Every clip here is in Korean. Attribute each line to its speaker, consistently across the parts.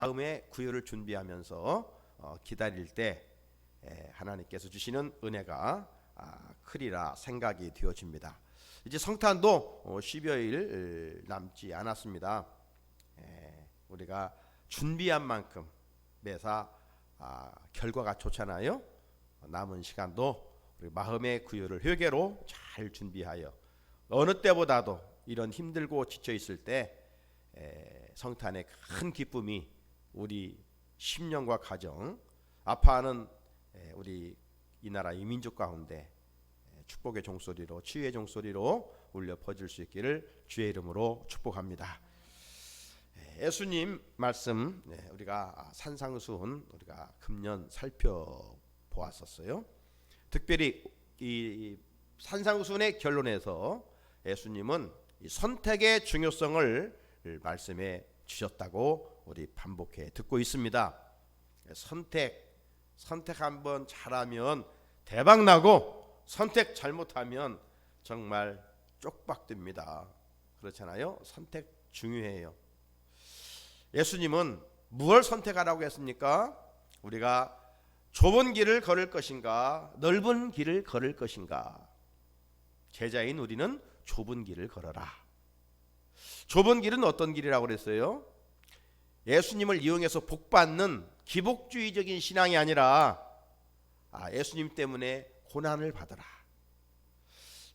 Speaker 1: 마음의 구유를 준비하면서 기다릴 때 하나님께서 주시는 은혜가 크리라 생각이 되어집니다. 이제 성탄도 10여일 남지 않았습니다. 우리가 준비한 만큼 매사 결과가 좋잖아요. 남은 시간도 우리 마음의 구유를 회개로 잘 준비하여 어느 때보다도 이런 힘들고 지쳐 있을 때 성탄의 큰 기쁨이 우리 심령과 가정, 아파하는 우리 이 나라 이 민족 가운데 축복의 종소리로, 치유의 종소리로 울려 퍼질 수 있기를 주의 이름으로 축복합니다. 예수님 말씀 우리가 산상수훈 우리가 금년 살펴보았었어요. 특별히 이 산상수훈의 결론에서 예수님은 이 선택의 중요성을 말씀해 주셨다고 우리 반복해 듣고 있습니다. 선택 한번 잘하면 대박 나고 선택 잘못하면 정말 쪽박됩니다. 그렇잖아요. 선택 중요해요. 예수님은 무엇을 선택하라고 했습니까? 우리가 좁은 길을 걸을 것인가, 넓은 길을 걸을 것인가. 제자인 우리는 좁은 길을 걸어라. 좁은 길은 어떤 길이라고 그랬어요? 예수님을 이용해서 복받는 기복주의적인 신앙이 아니라 예수님 때문에 고난을 받아라.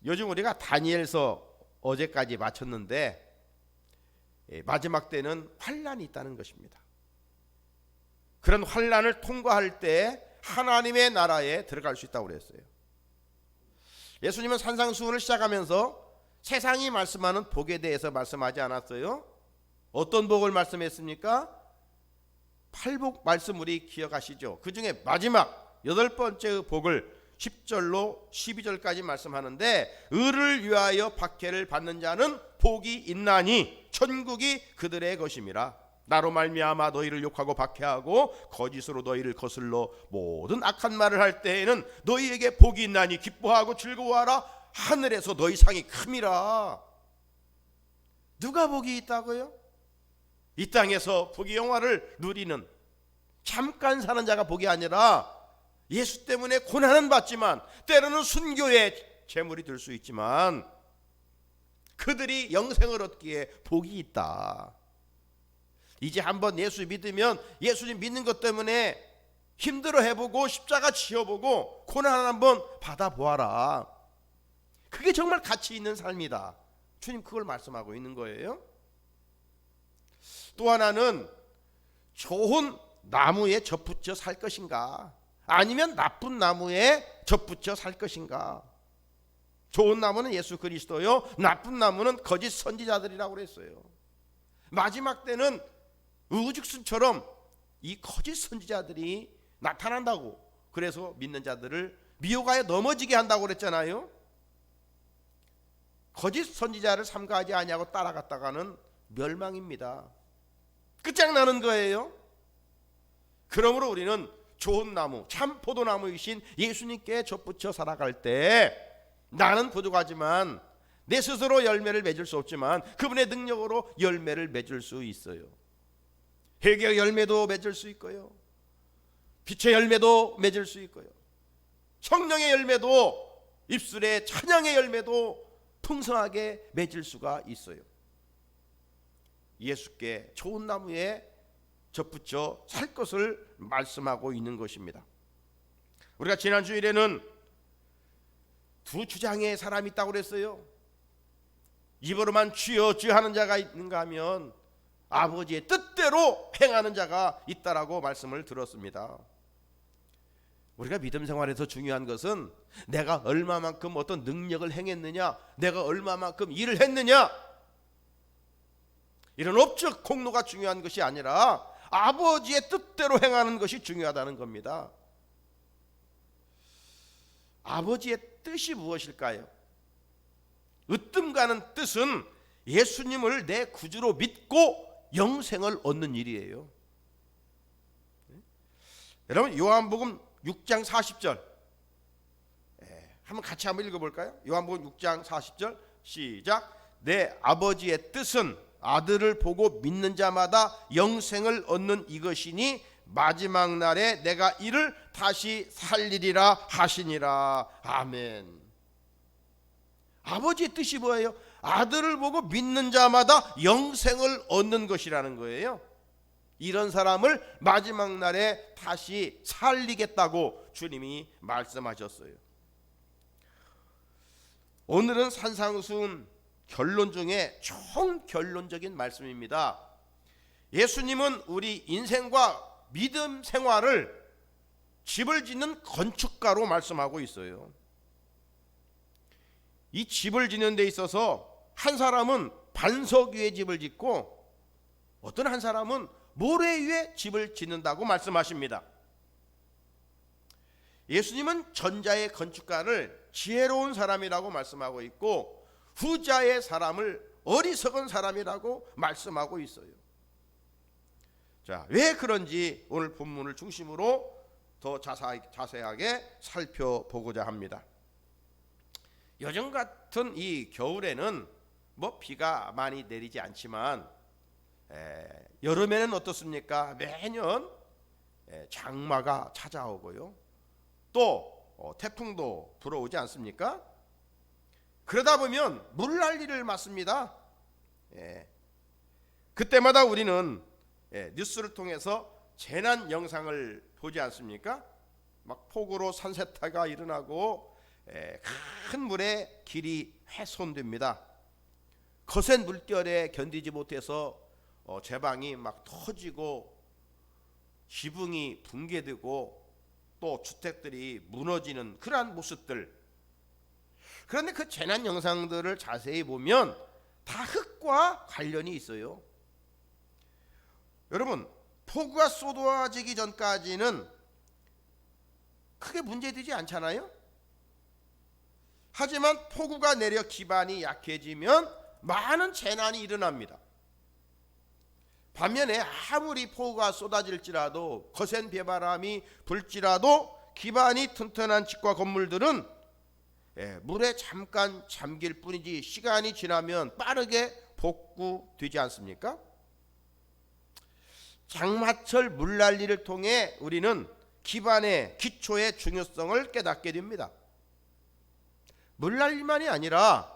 Speaker 1: 요즘 우리가 다니엘서 어제까지 마쳤는데 마지막 때는 환난이 있다는 것입니다. 그런 환난을 통과할 때 하나님의 나라에 들어갈 수 있다고 그랬어요. 예수님은 산상수훈을 시작하면서 세상이 말씀하는 복에 대해서 말씀하지 않았어요. 어떤 복을 말씀했습니까? 8복 말씀 우리 기억하시죠? 그 중에 마지막 8번째 복을 10절로 12절까지 말씀하는데, 의를 위하여 박해를 받는 자는 복이 있나니 천국이 그들의 것임이라. 나로 말미암아 너희를 욕하고 박해하고 거짓으로 너희를 거슬러 모든 악한 말을 할 때에는 너희에게 복이 있나니 기뻐하고 즐거워하라. 하늘에서 너희 상이 큼이라. 누가 복이 있다고요? 이 땅에서 복의 영화를 누리는 잠깐 사는 자가 복이 아니라 예수 때문에 고난은 받지만 때로는 순교의 제물이 될 수 있지만 그들이 영생을 얻기에 복이 있다. 이제 한번 예수 믿으면 예수님 믿는 것 때문에 힘들어 해보고 십자가 지어보고 고난 한번 받아보아라. 그게 정말 가치 있는 삶이다. 주님 그걸 말씀하고 있는 거예요. 또 하나는 좋은 나무에 접붙여 살 것인가, 아니면 나쁜 나무에 접붙여 살 것인가. 좋은 나무는 예수 그리스도요, 나쁜 나무는 거짓 선지자들이라고 그랬어요. 마지막 때는 우죽순처럼 이 거짓 선지자들이 나타난다고, 그래서 믿는 자들을 미혹하여 넘어지게 한다고 그랬잖아요. 거짓 선지자를 삼가하지 아니하고 따라갔다가는 멸망입니다. 끝장나는 거예요. 그러므로 우리는 좋은 나무, 참 포도나무이신 예수님께 접붙여 살아갈 때 나는 부족하지만 내 스스로 열매를 맺을 수 없지만 그분의 능력으로 열매를 맺을 수 있어요. 회개의 열매도 맺을 수 있고요, 빛의 열매도 맺을 수 있고요, 성령의 열매도, 입술의 찬양의 열매도 풍성하게 맺을 수가 있어요. 예수께 좋은 나무에 접붙여 살 것을 말씀하고 있는 것입니다. 우리가 지난 주일에는 두 주장의 사람이 있다고 그랬어요. 입으로만 주여 주여 하는 자가 있는가 하면 아버지의 뜻대로 행하는 자가 있다라고 말씀을 들었습니다. 우리가 믿음 생활에서 중요한 것은 내가 얼마만큼 어떤 능력을 행했느냐, 내가 얼마만큼 일을 했느냐, 이런 업적 공로가 중요한 것이 아니라 아버지의 뜻대로 행하는 것이 중요하다는 겁니다. 아버지의 뜻이 무엇일까요? 으뜸가는 뜻은 예수님을 내 구주로 믿고 영생을 얻는 일이에요. 여러분 요한복음 6장 40절 한번 같이 한번 읽어볼까요? 요한복음 6장 40절 시작. 내 아버지의 뜻은 아들을 보고 믿는 자마다 영생을 얻는 이것이니 마지막 날에 내가 이를 다시 살리리라 하시니라. 아멘. 아버지의 뜻이 뭐예요? 아들을 보고 믿는 자마다 영생을 얻는 것이라는 거예요. 이런 사람을 마지막 날에 다시 살리겠다고 주님이 말씀하셨어요. 오늘은 산상수훈 결론 중에 총결론적인 말씀입니다. 예수님은 우리 인생과 믿음 생활을 집을 짓는 건축가로 말씀하고 있어요. 이 집을 짓는 데 있어서 한 사람은 반석 위에 집을 짓고 어떤 한 사람은 모래 위에 집을 짓는다고 말씀하십니다. 예수님은 전자의 건축가를 지혜로운 사람이라고 말씀하고 있고 후자의 사람을 어리석은 사람이라고 말씀하고 있어요. 자, 왜 그런지 오늘 본문을 중심으로 더 자세하게 살펴보고자 합니다. 요즘 같은 이 겨울에는 뭐 비가 많이 내리지 않지만 여름에는 어떻습니까? 매년 장마가 찾아오고요. 또 태풍도 불어오지 않습니까? 그러다 보면 물난리를 맞습니다. 그때마다 우리는 뉴스를 통해서 재난 영상을 보지 않습니까? 막 폭우로 산세타가 일어나고 큰 물에 길이 훼손됩니다. 거센 물결에 견디지 못해서 제방이 막 터지고 지붕이 붕괴되고 또 주택들이 무너지는 그러한 모습들. 그런데 그 재난 영상들을 자세히 보면 다 흙과 관련이 있어요. 여러분, 폭우가 쏟아지기 전까지는 크게 문제되지 않잖아요. 하지만 폭우가 내려 기반이 약해지면 많은 재난이 일어납니다. 반면에 아무리 폭우가 쏟아질지라도 거센 비바람이 불지라도 기반이 튼튼한 집과 건물들은 물에 잠깐 잠길 뿐이지 시간이 지나면 빠르게 복구되지 않습니까? 장마철 물난리를 통해 우리는 기반의 기초의 중요성을 깨닫게 됩니다. 물난리만이 아니라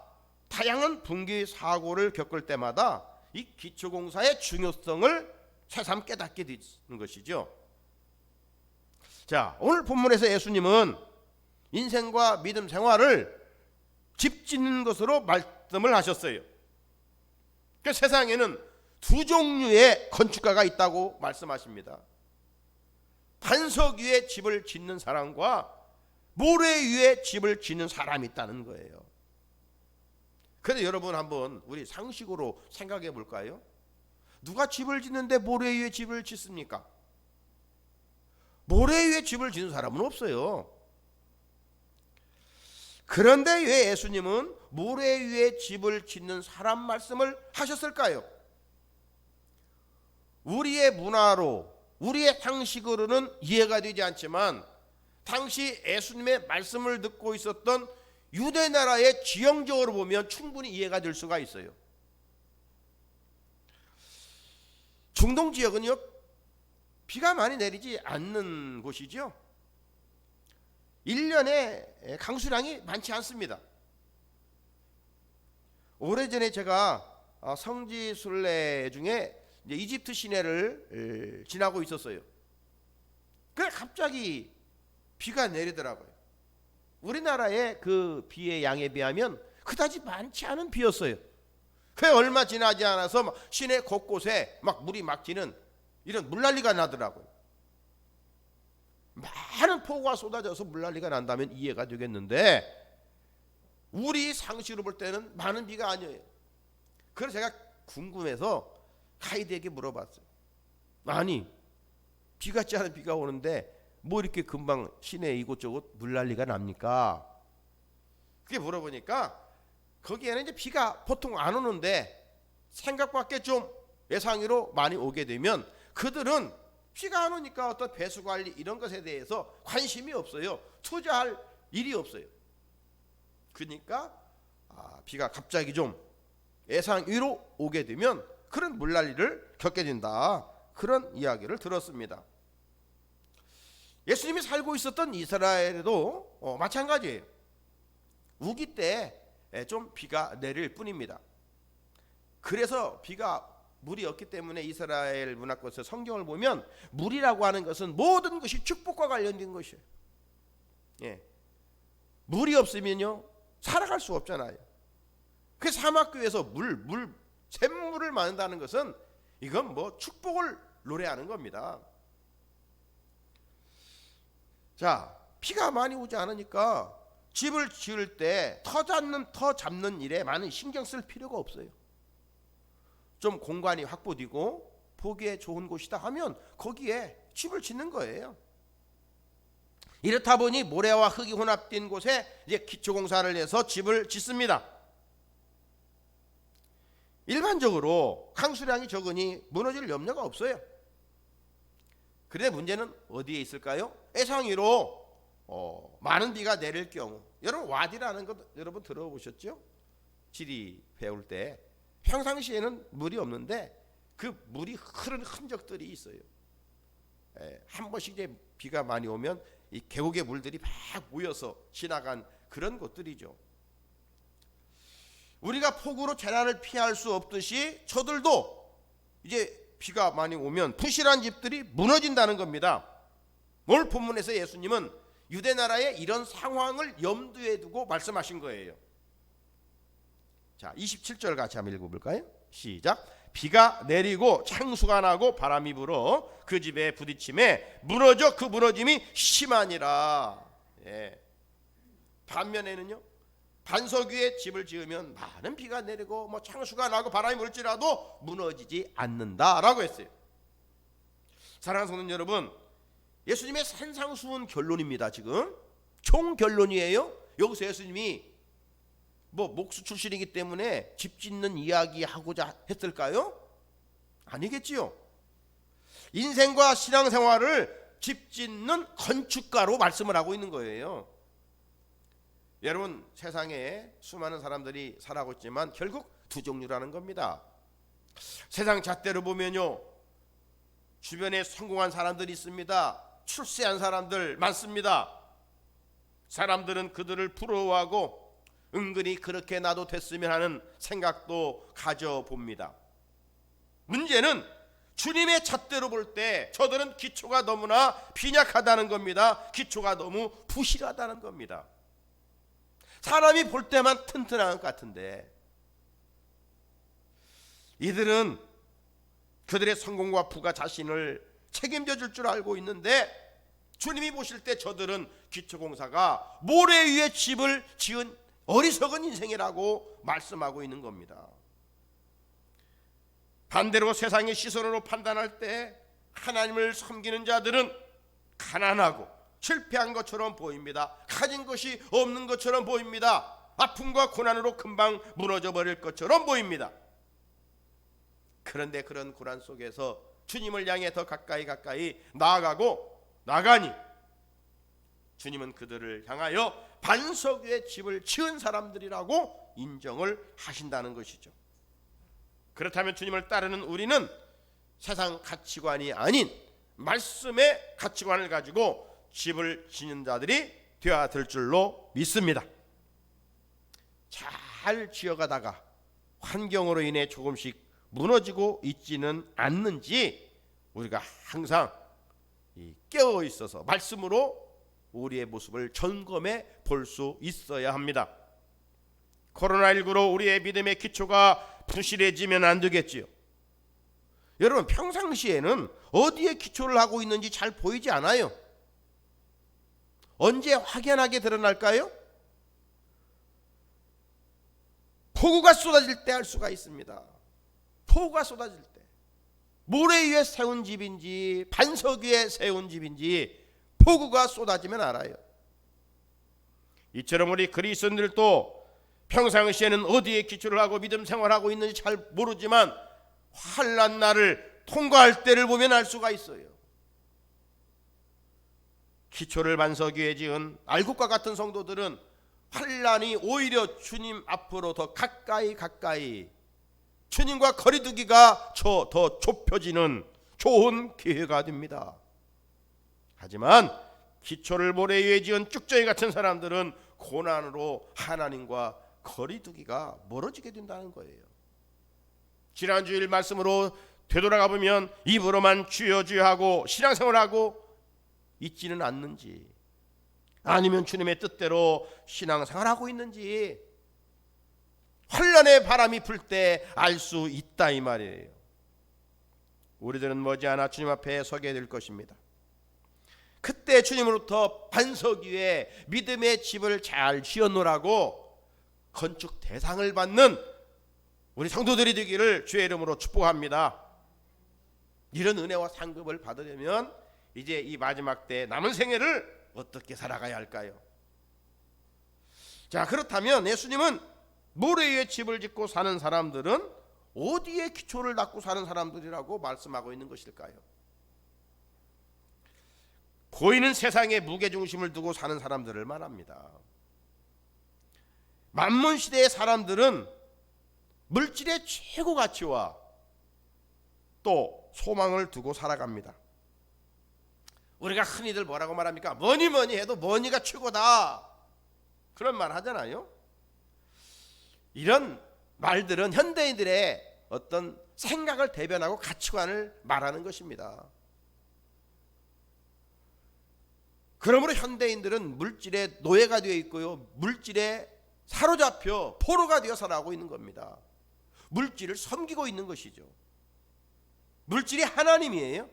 Speaker 1: 다양한 붕괴 사고를 겪을 때마다 이 기초공사의 중요성을 새삼 깨닫게 되는 것이죠. 자, 오늘 본문에서 예수님은 인생과 믿음 생활을 집 짓는 것으로 말씀을 하셨어요. 그 세상에는 두 종류의 건축가가 있다고 말씀하십니다. 반석 위에 집을 짓는 사람과 모래 위에 집을 짓는 사람이 있다는 거예요. 그런데 여러분 한번 우리 상식으로 생각해 볼까요? 누가 집을 짓는데 모래 위에 집을 짓습니까? 모래 위에 집을 짓는 사람은 없어요. 그런데 왜 예수님은 모래 위에 집을 짓는 사람 말씀을 하셨을까요? 우리의 문화로, 우리의 상식으로는 이해가 되지 않지만 당시 예수님의 말씀을 듣고 있었던 유대 나라의 지형적으로 보면 충분히 이해가 될 수가 있어요. 중동 지역은요, 비가 많이 내리지 않는 곳이죠. 1년에 강수량이 많지 않습니다. 오래전에 제가 성지순례 중에 이집트 시내를 지나고 있었어요. 그래 갑자기 비가 내리더라고요. 우리나라의 그 비의 양에 비하면 그다지 많지 않은 비였어요. 그 얼마 지나지 않아서 막 시내 곳곳에 막 물이 막히는 이런 물난리가 나더라고요. 많은 폭우가 쏟아져서 물난리가 난다면 이해가 되겠는데 우리 상식으로 볼 때는 많은 비가 아니에요. 그래서 제가 궁금해서 가이드에게 물어봤어요. 아니, 비 같지 않은 비가 오는데 뭐 이렇게 금방 시내 이곳저곳 물난리가 납니까? 그게 물어보니까 거기에는 이제 비가 보통 안 오는데 생각밖에 좀 예상외로 많이 오게 되면 그들은 비가 안 오니까 어떤 배수 관리 이런 것에 대해서 관심이 없어요. 투자할 일이 없어요. 그러니까 비가 갑자기 좀 예상 위로 오게 되면 그런 물난리를 겪게 된다. 그런 이야기를 들었습니다. 예수님이 살고 있었던 이스라엘에도 마찬가지예요. 우기 때 좀 비가 내릴 뿐입니다. 그래서 비가 물이 없기 때문에 이스라엘 문화권에서 성경을 보면 물이라고 하는 것은 모든 것이 축복과 관련된 것이에요. 예. 물이 없으면요 살아갈 수 없잖아요. 그 사막교에서 샘물을 만든다는 것은 이건 뭐 축복을 노래하는 겁니다. 자, 비가 많이 오지 않으니까 집을 지을 때 터 잡는 일에 많은 신경 쓸 필요가 없어요. 좀 공간이 확보되고 보기에 좋은 곳이다 하면 거기에 집을 짓는 거예요. 이렇다 보니 모래와 흙이 혼합된 곳에 이제 기초공사를 해서 집을 짓습니다. 일반적으로 강수량이 적으니 무너질 염려가 없어요. 그런데 문제는 어디에 있을까요? 예상위로 많은 비가 내릴 경우, 여러분 와디라는 거 여러분 들어보셨죠? 지리 배울 때 평상시에는 물이 없는데 그 물이 흐르는 흔적들이 있어요. 한 번씩 이제 비가 많이 오면 이 계곡의 물들이 막 모여서 지나간 그런 곳들이죠. 우리가 폭우로 재난을 피할 수 없듯이 저들도 이제 비가 많이 오면 부실한 집들이 무너진다는 겁니다. 오늘 본문에서 예수님은 유대 나라의 이런 상황을 염두에 두고 말씀하신 거예요. 자, 27절 같이 한번 읽어볼까요? 시작. 비가 내리고 창수가 나고 바람이 불어 그 집에 부딪힘에 무너져 그 무너짐이 심하니라. 예. 반면에는요, 반석 위에 집을 지으면 많은 비가 내리고 뭐 창수가 나고 바람이 불지라도 무너지지 않는다라고 했어요. 사랑하는 성도 여러분, 예수님의 산상수훈 결론입니다. 지금 총 결론이에요. 여기서 예수님이 뭐 목수 출신이기 때문에 집 짓는 이야기 하고자 했을까요? 아니겠지요. 인생과 신앙생활을 집 짓는 건축가로 말씀을 하고 있는 거예요. 여러분, 세상에 수많은 사람들이 살아가고 있지만 결국 두 종류라는 겁니다. 세상 잣대로 보면요, 주변에 성공한 사람들이 있습니다. 출세한 사람들 많습니다. 사람들은 그들을 부러워하고 은근히 그렇게 나도 됐으면 하는 생각도 가져봅니다. 문제는 주님의 잣대로 볼 때 저들은 기초가 너무나 빈약하다는 겁니다. 기초가 너무 부실하다는 겁니다. 사람이 볼 때만 튼튼한 것 같은데 이들은 그들의 성공과 부가 자신을 책임져 줄 줄 알고 있는데 주님이 보실 때 저들은 기초공사가 모래 위에 집을 지은 어리석은 인생이라고 말씀하고 있는 겁니다. 반대로 세상의 시선으로 판단할 때 하나님을 섬기는 자들은 가난하고 실패한 것처럼 보입니다. 가진 것이 없는 것처럼 보입니다. 아픔과 고난으로 금방 무너져 버릴 것처럼 보입니다. 그런데 그런 고난 속에서 주님을 향해 더 가까이 나가니 주님은 그들을 향하여 반석 위에 집을 지은 사람들이라고 인정을 하신다는 것이죠. 그렇다면 주님을 따르는 우리는 세상 가치관이 아닌 말씀의 가치관을 가지고 집을 짓는 자들이 되어야 될 줄로 믿습니다. 잘 지어가다가 환경으로 인해 조금씩 무너지고 있지는 않는지 우리가 항상 깨어 있어서 말씀으로 우리의 모습을 점검해 볼 수 있어야 합니다. 코로나19로 우리의 믿음의 기초가 부실해지면 안 되겠지요. 여러분, 평상시에는 어디에 기초를 하고 있는지 잘 보이지 않아요. 언제 확연하게 드러날까요? 폭우가 쏟아질 때 알 수가 있습니다. 폭우가 쏟아질 때 모래 위에 세운 집인지 반석 위에 세운 집인지 폭우가 쏟아지면 알아요. 이처럼 우리 그리스도인들도 평상시에는 어디에 기초를 하고 믿음 생활하고 있는지 잘 모르지만 환난 날을 통과할 때를 보면 알 수가 있어요. 기초를 반석 위에 지은 알곡과 같은 성도들은 환난이 오히려 주님 앞으로 더 가까이 주님과 거리두기가 더 좁혀지는 좋은 기회가 됩니다. 하지만 기초를 모래 위에 지은 쭉정이 같은 사람들은 고난으로 하나님과 거리두기가 멀어지게 된다는 거예요. 지난주일 말씀으로 되돌아가 보면 입으로만 주여 주여 하고 신앙생활하고 있지는 않는지, 아니면 주님의 뜻대로 신앙생활하고 있는지 환난의 바람이 불 때 알 수 있다 이 말이에요. 우리들은 머지않아 주님 앞에 서게 될 것입니다. 그때 주님으로부터 반석 위에 믿음의 집을 잘 지어놓으라고 건축 대상을 받는 우리 성도들이 되기를 주의 이름으로 축복합니다. 이런 은혜와 상급을 받으려면 이제 이 마지막 때 남은 생애를 어떻게 살아가야 할까요? 자, 그렇다면 예수님은 모래 위에 집을 짓고 사는 사람들은 어디에 기초를 닦고 사는 사람들이라고 말씀하고 있는 것일까요? 보이는 세상에 무게중심을 두고 사는 사람들을 말합니다. 만문 시대의 사람들은 물질의 최고 가치와 또 소망을 두고 살아갑니다. 우리가 흔히들 뭐라고 말합니까? 뭐니 해도 머니가 최고다, 그런 말 하잖아요. 이런 말들은 현대인들의 어떤 생각을 대변하고 가치관을 말하는 것입니다. 그러므로 현대인들은 물질의 노예가 되어 있고요, 물질에 사로잡혀 포로가 되어 살아가고 있는 겁니다. 물질을 섬기고 있는 것이죠. 물질이 하나님이에요?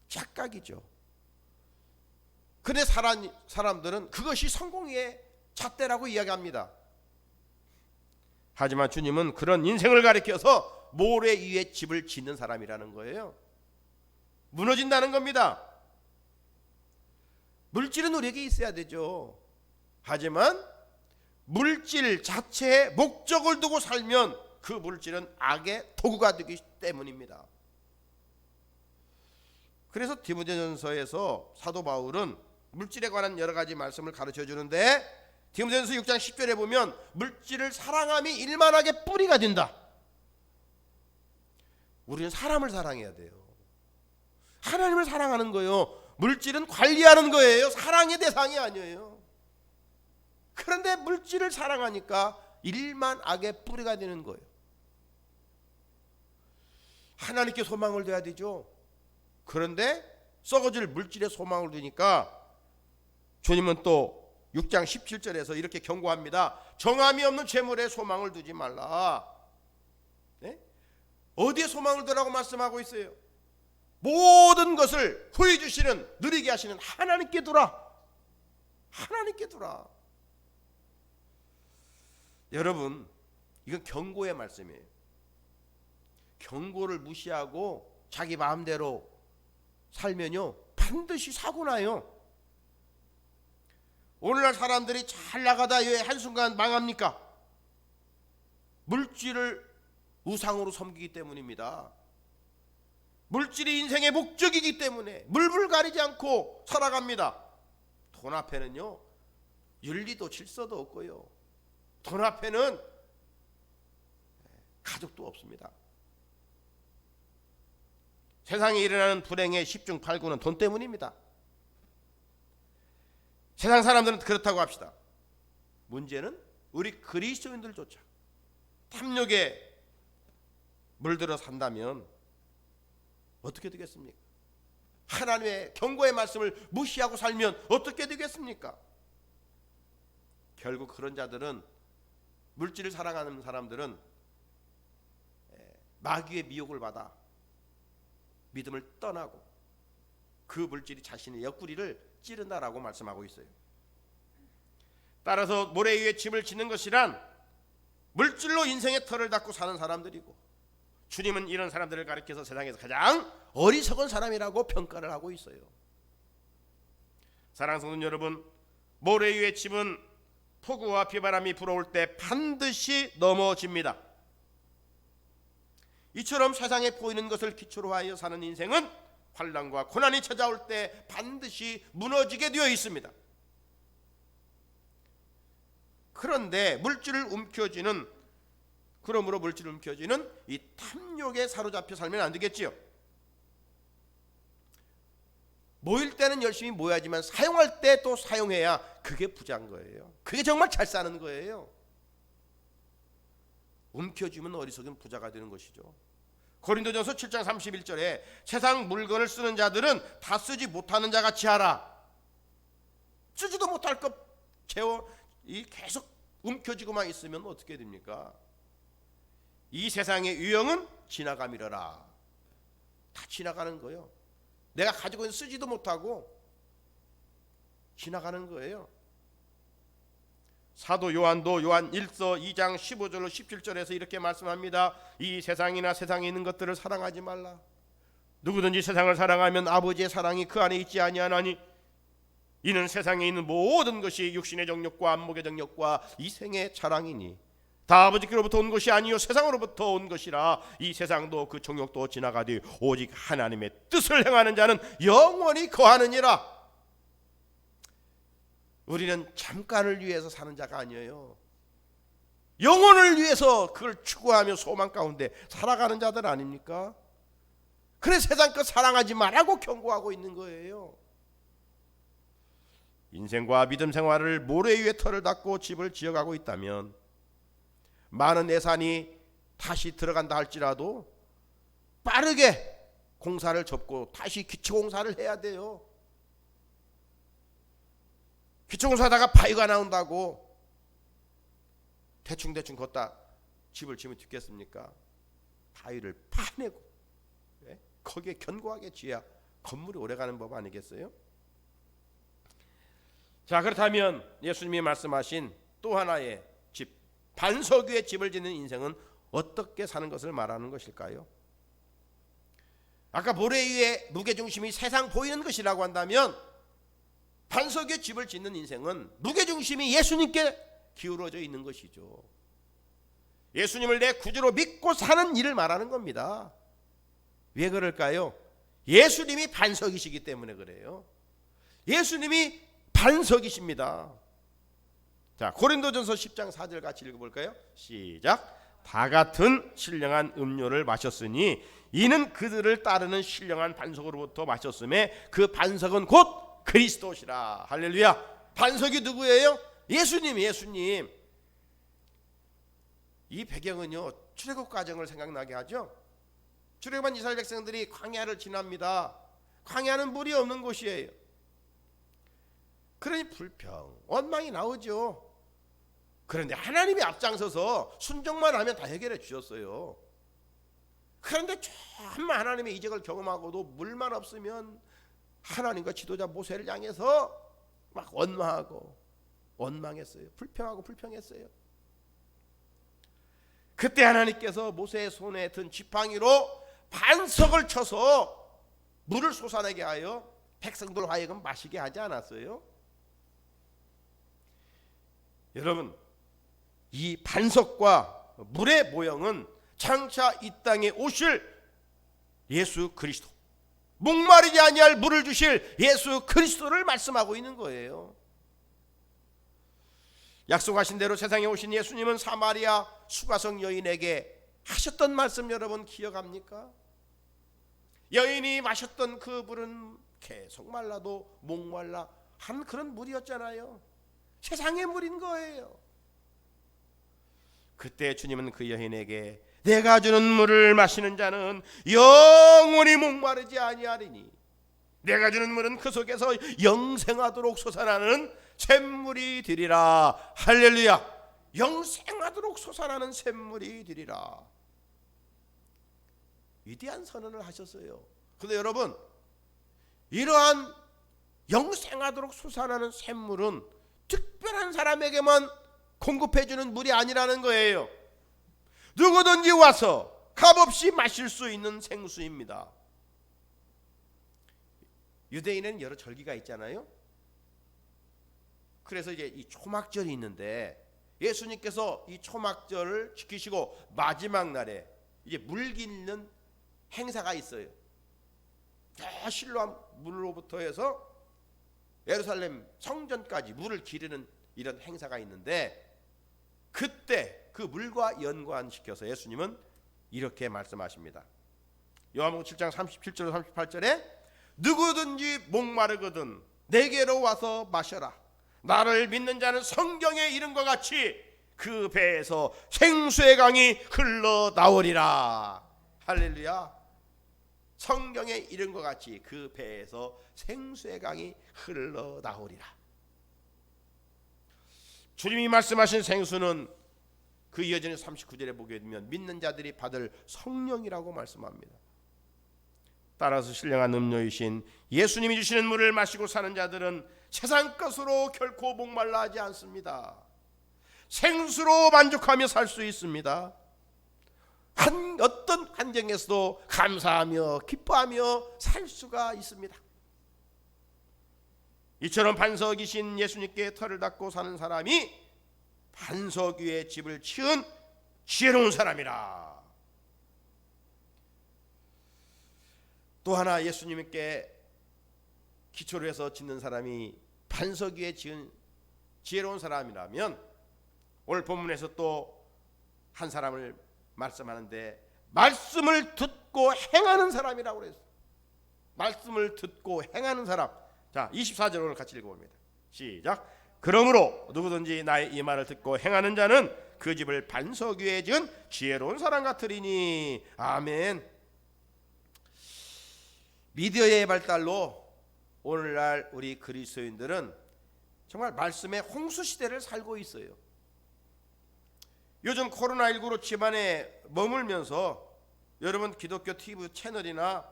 Speaker 1: 착각이죠. 그런데 사람들은 그것이 성공의 잣대라고 이야기합니다. 하지만 주님은 그런 인생을 가리켜서 모래 위에 집을 짓는 사람이라는 거예요. 무너진다는 겁니다. 물질은 우리에게 있어야 되죠. 하지만 물질 자체에 목적을 두고 살면 그 물질은 악의 도구가 되기 때문입니다. 그래서 디모데전서에서 사도 바울은 물질에 관한 여러 가지 말씀을 가르쳐 주는데, 디모데전서 6장 10절에 보면 물질을 사랑함이 일만하게 뿌리가 된다. 우리는 사람을 사랑해야 돼요. 하나님을 사랑하는 거예요. 물질은 관리하는 거예요. 사랑의 대상이 아니에요. 그런데 물질을 사랑하니까 일만 악의 뿌리가 되는 거예요. 하나님께 소망을 둬야 되죠. 그런데 썩어질 물질에 소망을 두니까 주님은 또 6장 17절에서 이렇게 경고합니다. 정함이 없는 재물에 소망을 두지 말라. 네? 어디에 소망을 두라고 말씀하고 있어요? 모든 것을 후히 주시는, 누리게 하시는 하나님께 두라. 하나님께 두라. 여러분, 이건 경고의 말씀이에요. 경고를 무시하고 자기 마음대로 살면요 반드시 사고 나요. 오늘날 사람들이 잘 나가다 왜 한순간 망합니까? 물질을 우상으로 섬기기 때문입니다. 물질이 인생의 목적이기 때문에 물불 가리지 않고 살아갑니다. 돈 앞에는요 윤리도 질서도 없고요, 돈 앞에는 가족도 없습니다. 세상에 일어나는 불행의 10중 8구는 돈 때문입니다. 세상 사람들은 그렇다고 합시다. 문제는 우리 그리스도인들조차 탐욕에 물들어 산다면 어떻게 되겠습니까? 하나님의 경고의 말씀을 무시하고 살면 어떻게 되겠습니까? 결국 그런 자들은, 물질을 사랑하는 사람들은 마귀의 미혹을 받아 믿음을 떠나고 그 물질이 자신의 옆구리를 찌른다라고 말씀하고 있어요. 따라서 모래 위에 집을 짓는 것이란 물질로 인생의 털을 닦고 사는 사람들이고, 주님은 이런 사람들을 가리켜서 세상에서 가장 어리석은 사람이라고 평가를 하고 있어요. 사랑하는 성도 여러분, 모래 위에 집은 폭우와 비바람이 불어올 때 반드시 넘어집니다. 이처럼 세상에 보이는 것을 기초로 하여 사는 인생은 환난과 고난이 찾아올 때 반드시 무너지게 되어 있습니다. 그런데 그러므로 물질을 움켜쥐는 이 탐욕에 사로잡혀 살면 안 되겠지요. 모일 때는 열심히 모여야지만 사용할 때 또 사용해야 그게 부자인 거예요. 그게 정말 잘 사는 거예요. 움켜쥐면 어리석은 부자가 되는 것이죠. 고린도전서 7장 31절에 세상 물건을 쓰는 자들은 다 쓰지 못하는 자 같이 하라. 쓰지도 못할 것 계속 움켜쥐고만 있으면 어떻게 됩니까? 이 세상의 유형은 지나감이러라. 다 지나가는 거예요. 내가 가지고 있는 쓰지도 못하고 지나가는 거예요. 사도 요한도 요한 1서 2장 15절로 17절에서 이렇게 말씀합니다. 이 세상이나 세상에 있는 것들을 사랑하지 말라. 누구든지 세상을 사랑하면 아버지의 사랑이 그 안에 있지 아니하나니 이는 세상에 있는 모든 것이 육신의 정욕과 안목의 정욕과 이생의 자랑이니 다 아버지께로부터 온 것이 아니요 세상으로부터 온 것이라. 이 세상도 그 정욕도 지나가되 오직 하나님의 뜻을 행하는 자는 영원히 거하느니라. 우리는 잠깐을 위해서 사는 자가 아니에요. 영혼을 위해서 그걸 추구하며 소망 가운데 살아가는 자들 아닙니까? 그래 세상 것 사랑하지 말라고 경고하고 있는 거예요. 인생과 믿음 생활을 모래 위에 털을 닦고 집을 지어가고 있다면 많은 예산이 다시 들어간다 할지라도 빠르게 공사를 접고 다시 기초공사를 해야 돼요. 기초공사하다가 바위가 나온다고 대충 걷다 집을 지으면 되겠습니까? 바위를 파내고 거기에 견고하게 지어야 건물이 오래가는 법 아니겠어요? 자, 그렇다면 예수님이 말씀하신 또 하나의 집, 반석 위에 집을 짓는 인생은 어떻게 사는 것을 말하는 것일까요? 아까 모래 위에 무게중심이 세상 보이는 것이라고 한다면 반석 위에 집을 짓는 인생은 무게중심이 예수님께 기울어져 있는 것이죠. 예수님을 내 구주로 믿고 사는 일을 말하는 겁니다. 왜 그럴까요? 예수님이 반석이시기 때문에 그래요. 예수님이 반석이십니다. 자, 고린도전서 10장 4절 같이 읽어볼까요? 시작. 다 같은 신령한 음료를 마셨으니 이는 그들을 따르는 신령한 반석으로부터 마셨음에 그 반석은 곧 그리스도시라. 할렐루야. 반석이 누구예요? 예수님. 이 배경은요 출애굽 과정을 생각나게 하죠. 출애굽한 이스라엘 백성들이 광야를 지납니다. 광야는 물이 없는 곳이에요. 그러니 불평, 원망이 나오죠. 그런데 하나님이 앞장서서 순종만 하면 다 해결해 주셨어요. 그런데 정말 하나님의 이적을 경험하고도 물만 없으면 하나님과 지도자 모세를 향해서 막 원망했어요. 불평했어요. 그때 하나님께서 모세의 손에 든 지팡이로 반석을 쳐서 물을 솟아내게 하여 백성들 하여금 마시게 하지 않았어요? 여러분, 이 반석과 물의 모형은 장차 이 땅에 오실 예수 그리스도, 목마르지 아니할 물을 주실 예수 그리스도를 말씀하고 있는 거예요. 약속하신 대로 세상에 오신 예수님은 사마리아 수가성 여인에게 하셨던 말씀 여러분 기억합니까? 여인이 마셨던 그 물은 계속 말라도 목말라 한 그런 물이었잖아요. 세상의 물인 거예요. 그때 주님은 그 여인에게 내가 주는 물을 마시는 자는 영원히 목마르지 아니하리니 내가 주는 물은 그 속에서 영생하도록 솟아나는 샘물이 되리라. 할렐루야. 영생하도록 솟아나는 샘물이 되리라. 위대한 선언을 하셨어요. 그런데 여러분, 이러한 영생하도록 솟아나는 샘물은 특별한 사람에게만 공급해주는 물이 아니라는 거예요. 누구든지 와서 값없이 마실 수 있는 생수입니다. 유대인은 여러 절기가 있잖아요. 그래서 이제 이 초막절이 있는데 예수님께서 이 초막절을 지키시고 마지막 날에 이제 물 기는 행사가 있어요. 저 실로암 물로부터 해서 예루살렘 성전까지 물을 기르는 이런 행사가 있는데 그때 그 물과 연관시켜서 예수님은 이렇게 말씀하십니다. 요한복음 7장 37절 38절에 누구든지 목마르거든 내게로 와서 마셔라. 나를 믿는 자는 성경에 이른 것 같이 그 배에서 생수의 강이 흘러나오리라. 할렐루야. 성경에 이른 것 같이 그 배에서 생수의 강이 흘러나오리라. 주님이 말씀하신 생수는 그 이어지는 39절에 보게 되면 믿는 자들이 받을 성령이라고 말씀합니다. 따라서 신령한 음료이신 예수님이 주시는 물을 마시고 사는 자들은 세상 것으로 결코 목말라 하지 않습니다. 생수로 만족하며 살 수 있습니다. 어떤 환경에서도 감사하며 기뻐하며 살 수가 있습니다. 이처럼 반석이신 예수님께 터를 닦고 사는 사람이 반석 위에 집을 지은 지혜로운 사람이라. 또 하나 예수님께 기초를 해서 짓는 사람이 반석 위에 지은 지혜로운 사람이라면 오늘 본문에서 또 한 사람을 말씀하는데 말씀을 듣고 행하는 사람이라고 그랬어요. 말씀을 듣고 행하는 사람. 자, 24절 오늘 같이 읽어봅니다. 시작. 그러므로 누구든지 나의 이 말을 듣고 행하는 자는 그 집을 반석 위에 지은 지혜로운 사람 같으리니. 아멘. 미디어의 발달로 오늘날 우리 그리스도인들은 정말 말씀의 홍수 시대를 살고 있어요. 요즘 코로나19로 집안에 머물면서 여러분 기독교 TV 채널이나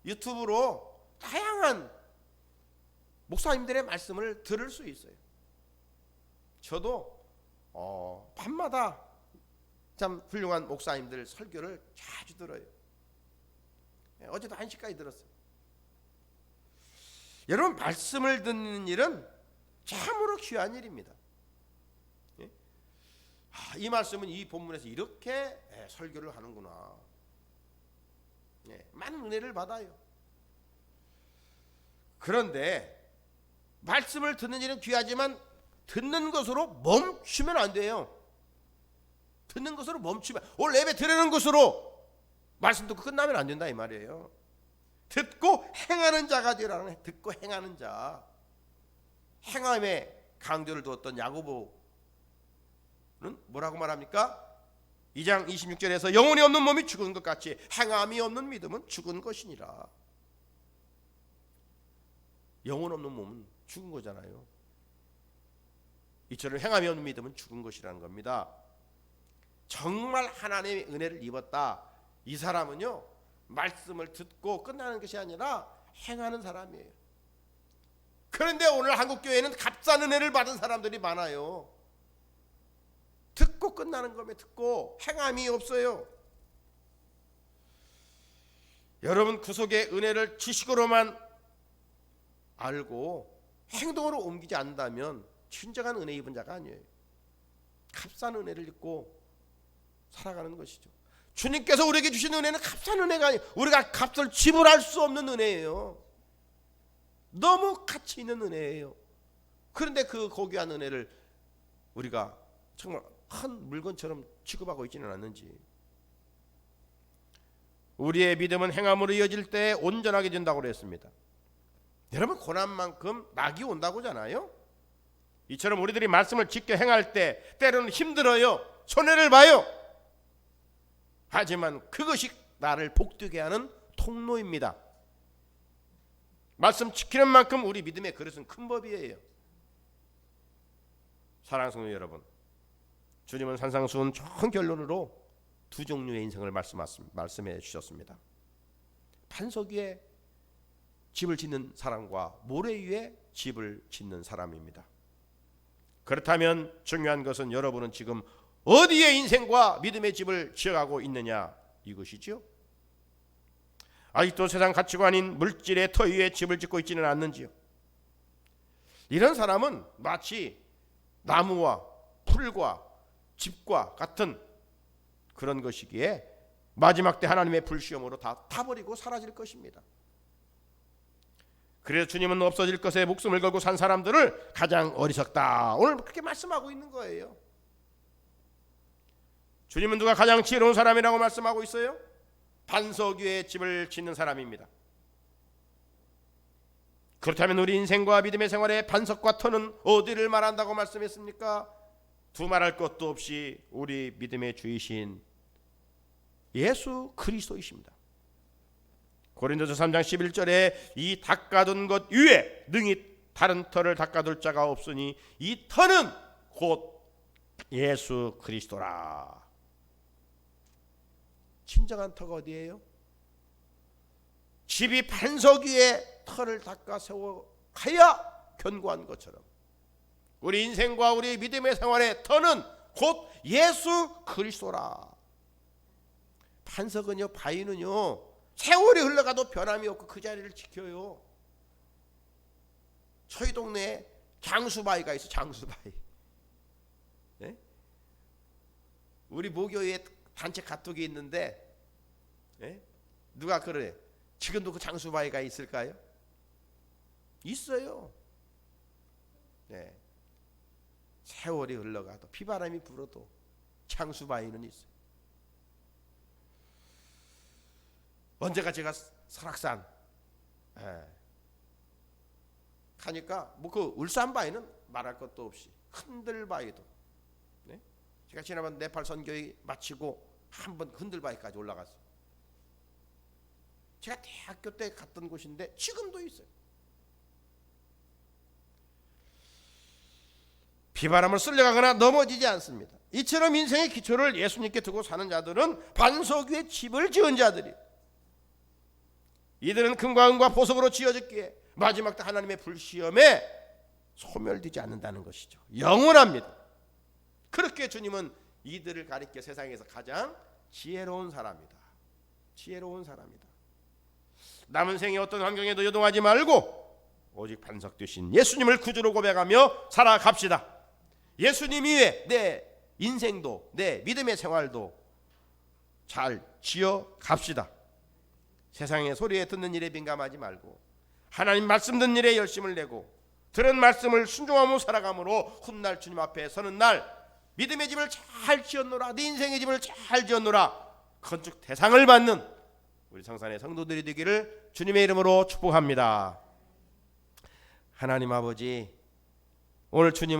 Speaker 1: 유튜브로 다양한 목사님들의 말씀을 들을 수 있어요. 저도 밤마다 참 훌륭한 목사님들 설교를 자주 들어요. 어제도 1시까지 들었어요. 여러분 말씀을 듣는 일은 참으로 귀한 일입니다. 이 말씀은 이 본문에서 이렇게 설교를 하는구나. 많은 은혜를 받아요. 그런데 말씀을 듣는 일은 귀하지만 듣는 것으로 멈추면 안 돼요. 듣는 것으로 멈추면, 오늘 예배 드리는 것으로 말씀 듣고 끝나면 안 된다 이 말이에요. 듣고 행하는 자가 되라는 거예요. 듣고 행하는 자. 행함에 강조를 두었던 야고보는 뭐라고 말합니까? 2장 26절에서 영혼이 없는 몸이 죽은 것 같이 행함이 없는 믿음은 죽은 것이니라. 영혼 없는 몸은 죽은 거잖아요. 이처럼 행함이 없는 믿음은 죽은 것이라는 겁니다. 정말 하나님의 은혜를 입었다. 이 사람은요, 말씀을 듣고 끝나는 것이 아니라 행하는 사람이에요. 그런데 오늘 한국교회는 값싼 은혜를 받은 사람들이 많아요. 듣고 끝나는 거면 듣고 행함이 없어요. 여러분 구속의 은혜를 지식으로만 알고 행동으로 옮기지 않는다면 진정한 은혜 입은 자가 아니에요. 값싼 은혜를 입고 살아가는 것이죠. 주님께서 우리에게 주신 은혜는 값싼 은혜가 아니에요. 우리가 값을 지불할 수 없는 은혜예요. 너무 가치 있는 은혜예요. 그런데 그 고귀한 은혜를 우리가 정말 한 물건처럼 취급하고 있지는 않는지. 우리의 믿음은 행함으로 이어질 때 온전하게 된다고 그랬습니다. 여러분 고난만큼 낙이 온다고 하잖아요. 이처럼 우리들이 말씀을 지켜 행할 때 때로는 힘들어요. 손해를 봐요. 하지만 그것이 나를 복되게 하는 통로입니다. 말씀 지키는 만큼 우리 믿음의 그릇은 큰 법이에요. 사랑하는 성도 여러분, 주님은 산상수훈 좋은 결론으로 두 종류의 인생을 말씀해 주셨습니다. 반석 위에 집을 짓는 사람과 모래 위에 집을 짓는 사람입니다. 그렇다면 중요한 것은 여러분은 지금 어디에 인생과 믿음의 집을 지어가고 있느냐 이것이죠. 아직도 세상 가치관인 물질의 터 위에 집을 짓고 있지는 않는지요. 이런 사람은 마치 나무와 풀과 집과 같은 그런 것이기에 마지막 때 하나님의 불시험으로 다 타버리고 사라질 것입니다. 그래서 주님은 없어질 것에 목숨을 걸고 산 사람들을 가장 어리석다 오늘 그렇게 말씀하고 있는 거예요. 주님은 누가 가장 지혜로운 사람이라고 말씀하고 있어요? 반석 위에 집을 짓는 사람입니다. 그렇다면 우리 인생과 믿음의 생활의 반석과 터는 어디를 말한다고 말씀했습니까? 두말할 것도 없이 우리 믿음의 주이신 예수 그리스도이십니다. 고린도서 3장 11절에 이 닦아둔 것 위에 능히 다른 터를 닦아둘 자가 없으니 이 터는 곧 예수 그리스도라. 진정한 터가 어디예요? 집이 반석 위에 터를 닦아 세워 가야 견고한 것처럼 우리 인생과 우리 믿음의 생활의 터는 곧 예수 그리스도라. 반석은요, 바위는요, 세월이 흘러가도 변함이 없고 그 자리를 지켜요. 저희 동네에 장수바위가 있어. 장수바위. 네? 우리 모교에 단체 카톡이 있는데, 네? 누가 그래? 지금도 그 장수바위가 있을까요? 있어요. 네. 세월이 흘러가도 비바람이 불어도 장수바위는 있어요. 언제가 제가 설악산 가니까 뭐 그 울산바위는 말할 것도 없이 흔들바위도, 네? 제가 지난번 네팔 선교회 마치고 한번 흔들바위까지 올라갔어요. 제가 대학교 때 갔던 곳인데 지금도 있어요. 비바람을 쓸려가거나 넘어지지 않습니다. 이처럼 인생의 기초를 예수님께 두고 사는 자들은 반석 위에 집을 지은 자들이, 이들은 금과 은과 보석으로 지어졌기에 마지막 때 하나님의 불시험에 소멸되지 않는다는 것이죠. 영원합니다. 그렇게 주님은 이들을 가리켜 세상에서 가장 지혜로운 사람이다. 지혜로운 사람이다. 남은 생의 어떤 환경에도 요동하지 말고 오직 반석 되신 예수님을 구주로 고백하며 살아갑시다. 예수님 위에 내 인생도 내 믿음의 생활도 잘 지어 갑시다. 세상의 소리에 듣는 일에 민감하지 말고 하나님 말씀 듣는 일에 열심을 내고 들은 말씀을 순종하며 살아감으로 훗날 주님 앞에 서는 날 믿음의 집을 잘 지었노라, 네 인생의 집을 잘 지었노라 건축 대상을 받는 우리 성산의 성도들이 되기를 주님의 이름으로 축복합니다. 하나님 아버지, 오늘 주님은